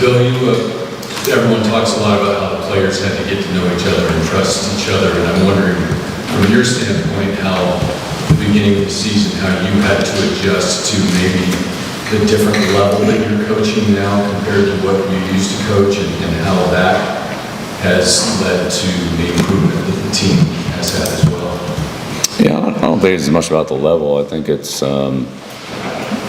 Bill, everyone talks a lot about how the players had to get to know each other and trust each other, and I'm wondering, from your standpoint, how the beginning of the season, how you had to adjust to maybe the different level that you're coaching now compared to what you used to coach, and how that has led to the improvement that the team has had as well. Yeah, I don't think it's as much about the level. I think it's,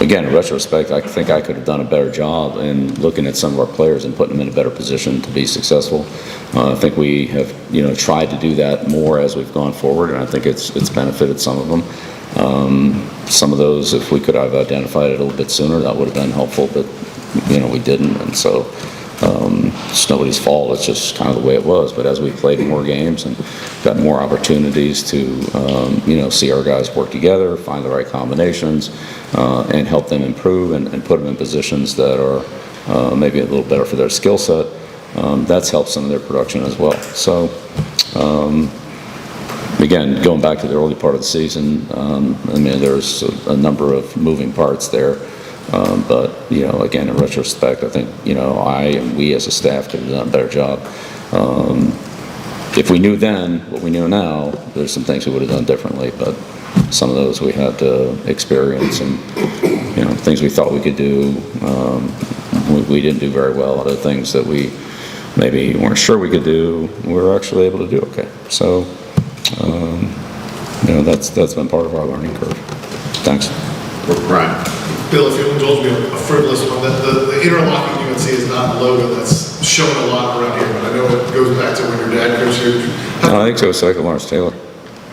again, in retrospect, I think I could have done a better job in looking at some of our players and putting them in a better position to be successful. I think we have, tried to do that more as we've gone forward, and I think it's benefited some of them. Some of those, if we could have identified it a little bit sooner, that would have been helpful, but, we didn't, and so it's nobody's fault. It's just kind of the way it was. But as we played more games and got more opportunities to, see our guys work together, find the right combinations, and help them improve and put them in positions that are maybe a little better for their skill set, that's helped some of their production as well. So, again, going back to the early part of the season, there's a number of moving parts there. But, again, in retrospect, I think, I and we as a staff could have done a better job. If we knew then what we know now, there's some things we would have done differently, but some of those we had to experience, and, things we thought we could do, we didn't do very well. Other things that we maybe weren't sure we could do, we were actually able to do okay. So, that's been part of our learning curve. Thanks. Brian. Bill, if you'll indulge me a frivolous one, the interlocking UNC is not a logo that's shown a lot around here, but I know it goes back to when your dad coached here. No, I think it goes back to Lawrence Taylor.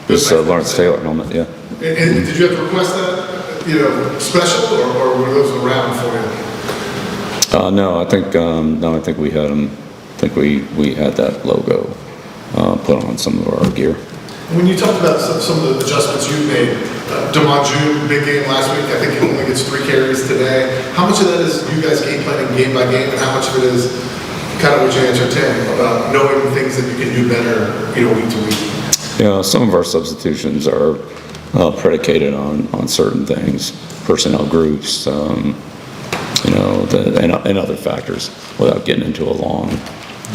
It's Lawrence Taylor helmet, yeah. And did you have to request that, special, or were those around for you? No, I think we had them. I think we had that logo put on some of our gear. When you talked about some of the adjustments you made, DeMonju, big game last week, I think he only gets 3 carries today. How much of that is you guys game planning game by game, and how much of it is kind of what you answered Tim about knowing things that you can do better, week to week? Yeah, some of our substitutions are predicated on certain things, personnel groups, and other factors, without getting into a long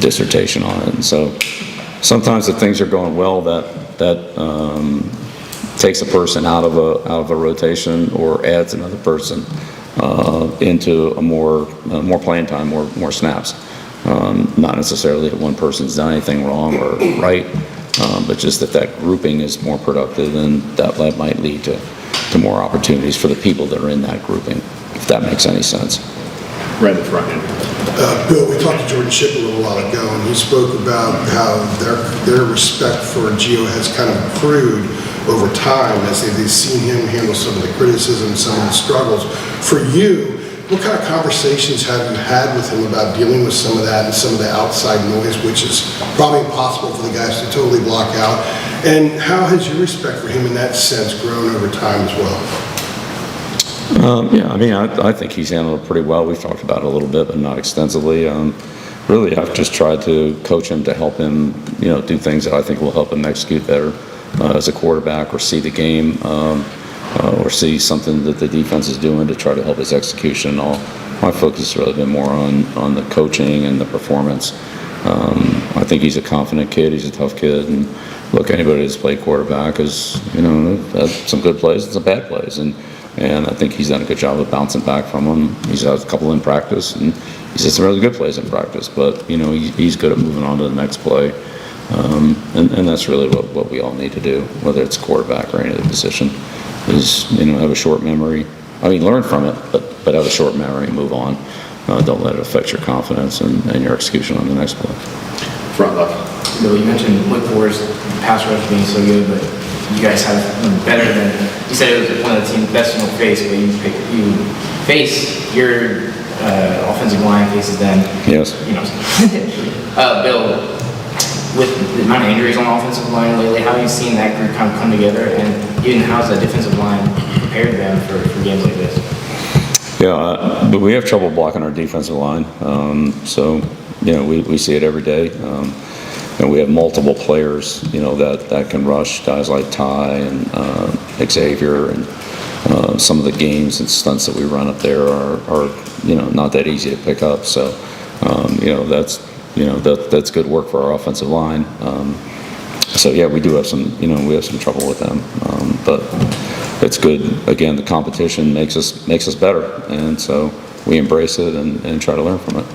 dissertation on it. And so sometimes if things are going well, that takes a person out of a rotation or adds another person into a more playing time, more snaps. Not necessarily that one person's done anything wrong or right, but just that grouping is more productive, and that might lead to more opportunities for the people that are in that grouping, if that makes any sense. Right in the front end. Bill, we talked to Jordan Shipp a little while ago, and he spoke about how their respect for Gio has kind of accrued over time as they've seen him handle some of the criticism, some of the struggles. For you, what kind of conversations have you had with him about dealing with some of that and some of the outside noise, which is probably impossible for the guys to totally block out? And how has your respect for him in that sense grown over time as well? I think he's handled it pretty well. We've talked about it a little bit, but not extensively. Really, I've just tried to coach him to help him, do things that I think will help him execute better as a quarterback, or see the game, or see something that the defense is doing to try to help his execution. My focus has really been more on the coaching and the performance. I think he's a confident kid. He's a tough kid, and look, anybody that's played quarterback has, had some good plays and some bad plays, and I think he's done a good job of bouncing back from them. He's had a couple in practice, and he's had some really good plays in practice, but, he's good at moving on to the next play. And that's really what we all need to do, whether it's quarterback or any other position, is, have a short memory. Learn from it, but have a short memory and move on. Don't let it affect your confidence and your execution on the next play. Front left. Bill, you mentioned Blake Moore's pass rush being so good, but you guys have better than, you said it was one of the team's best you'll face, but you face your offensive line faces them. Yes. Bill, with the amount of injuries on the offensive line lately, how have you seen that group kind of come together, and even how's the defensive line prepared them for games like this? Yeah, but we have trouble blocking our defensive line. So, we see it every day. And we have multiple players, that can rush, guys like Ty and Xavier, and some of the games and stunts that we run up there are not that easy to pick up. So, that's good work for our offensive line. So yeah, we do have some trouble with them, but it's good. Again, the competition makes us better, and so we embrace it and try to learn from it.